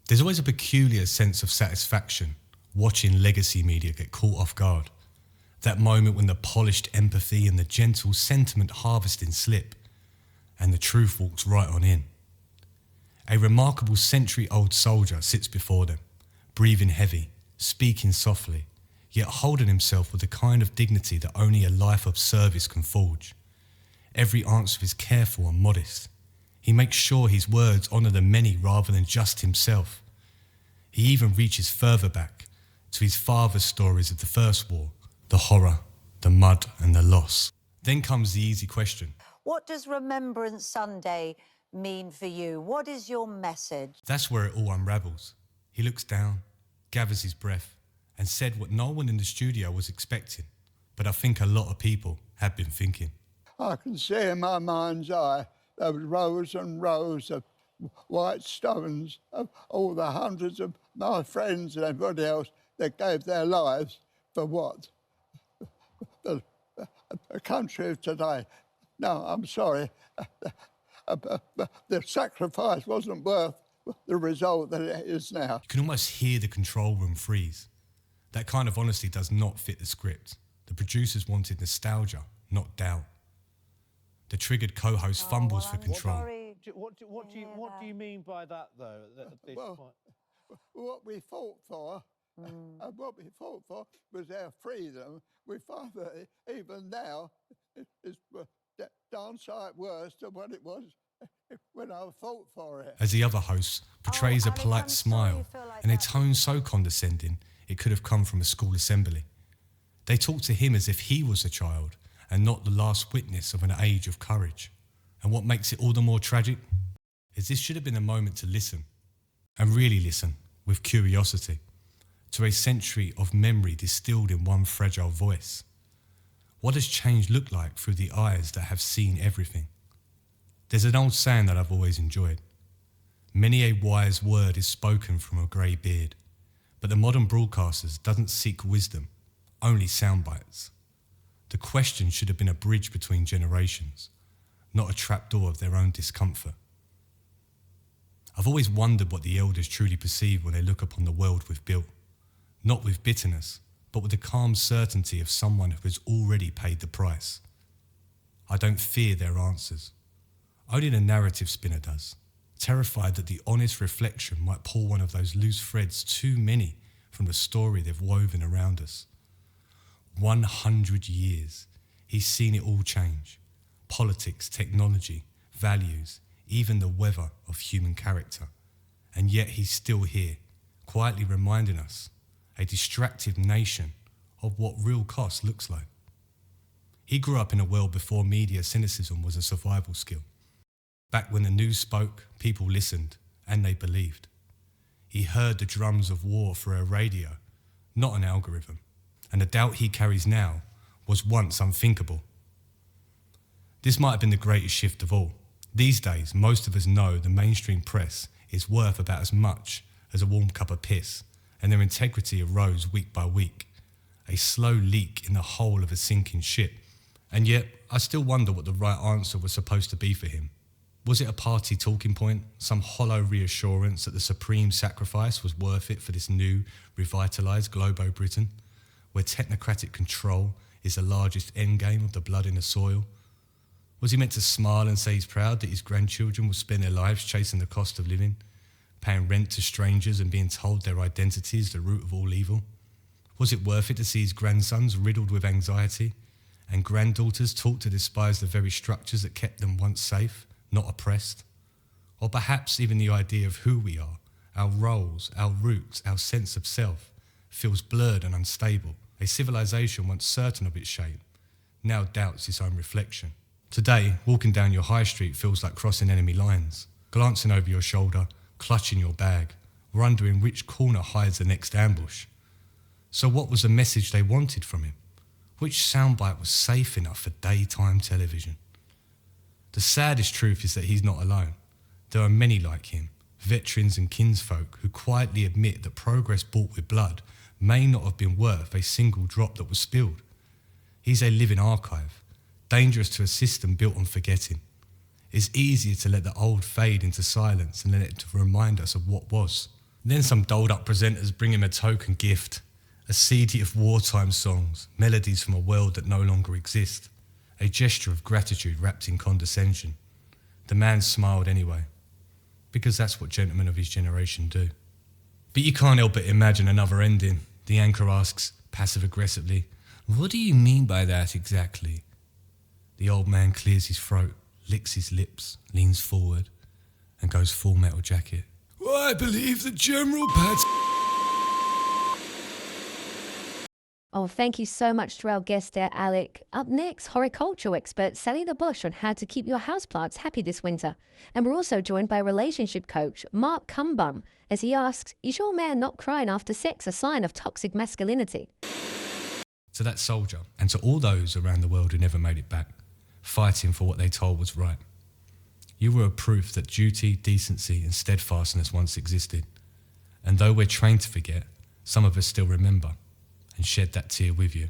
There's always a peculiar sense of satisfaction watching legacy media get caught off guard. That moment when the polished empathy and the gentle sentiment harvesting slip, and the truth walks right on in. A remarkable century-old soldier sits before them, breathing heavy, speaking softly, yet holding himself with the kind of dignity that only a life of service can forge. Every answer is careful and modest. He makes sure his words honour the many rather than just himself. He even reaches further back to his father's stories of the First War, the horror, the mud and the loss. Then comes the easy question. What does Remembrance Sunday mean for you? What is your message? That's where it all unravels. He looks down, gathers his breath, and said what no one in the studio was expecting, but I think a lot of people have been thinking. I can see in my mind's eye those rows and rows of white stones of all the hundreds of my friends and everybody else that gave their lives for what? The country of today. No, I'm sorry. The sacrifice wasn't worth the result that it is now. You can almost hear the control room freeze. That kind of honesty does not fit the script. The producers wanted nostalgia, not doubt. The triggered co-host fumbles for control. What do you mean by that, though, at this point? What we fought for, was our freedom. We find that even now it's darn sight worse than what it was when I fought for it. As the other host portrays a polite smile and a tone so condescending it could have come from a school assembly. They talk to him as if he was a child and not the last witness of an age of courage. And what makes it all the more tragic is this should have been a moment to listen, and really listen with curiosity, to a century of memory distilled in one fragile voice. What does change look like through the eyes that have seen everything? There's an old saying that I've always enjoyed. Many a wise word is spoken from a grey beard, but the modern broadcasters doesn't seek wisdom, only sound bites. The question should have been a bridge between generations, not a trapdoor of their own discomfort. I've always wondered what the elders truly perceive when they look upon the world we've built, not with bitterness, but with the calm certainty of someone who has already paid the price. I don't fear their answers. Only the narrative spinner does, terrified that the honest reflection might pull one of those loose threads too many from the story they've woven around us. 100 years, he's seen it all change. Politics, technology, values, even the weather of human character. And yet he's still here, quietly reminding us, a distracted nation, of what real cost looks like. He grew up in a world before media cynicism was a survival skill. Back when the news spoke, people listened, and they believed. He heard the drums of war through a radio, not an algorithm. And the doubt he carries now was once unthinkable. This might have been the greatest shift of all. These days, most of us know the mainstream press is worth about as much as a warm cup of piss, and their integrity erodes week by week, a slow leak in the hull of a sinking ship. And yet, I still wonder what the right answer was supposed to be for him. Was it a party talking point, some hollow reassurance that the supreme sacrifice was worth it for this new, revitalised Globo Britain, where technocratic control is the largest endgame of the blood in the soil? Was he meant to smile and say he's proud that his grandchildren will spend their lives chasing the cost of living, paying rent to strangers and being told their identity is the root of all evil? Was it worth it to see his grandsons riddled with anxiety and granddaughters taught to despise the very structures that kept them once safe, not oppressed? Or perhaps even the idea of who we are, our roles, our roots, our sense of self, feels blurred and unstable. A civilization once certain of its shape now doubts its own reflection. Today, walking down your high street feels like crossing enemy lines, glancing over your shoulder, clutching your bag, wondering which corner hides the next ambush. So what was the message they wanted from him? Which soundbite was safe enough for daytime television? The saddest truth is that he's not alone. There are many like him, veterans and kinsfolk, who quietly admit that progress bought with blood may not have been worth a single drop that was spilled. He's a living archive, dangerous to a system built on forgetting. It's easier to let the old fade into silence and let it remind us of what was. Then some doled-up presenters bring him a token gift, a CD of wartime songs, melodies from a world that no longer exists, a gesture of gratitude wrapped in condescension. The man smiled anyway, because that's what gentlemen of his generation do. But you can't help but imagine another ending. The anchor asks, passive-aggressively, "What do you mean by that exactly?" The old man clears his throat, licks his lips, leans forward, and goes full Metal Jacket. "Well, I believe the General Pat's..." Oh, thank you so much to our guest there, Alec. Up next, horticultural expert Sally the Bush on how to keep your houseplants happy this winter. And we're also joined by relationship coach Mark Cumbum as he asks, is your man not crying after sex a sign of toxic masculinity? To that soldier, and to all those around the world who never made it back, fighting for what they told was right. You were a proof that duty, decency and steadfastness once existed. And though we're trained to forget, some of us still remember and shed that tear with you.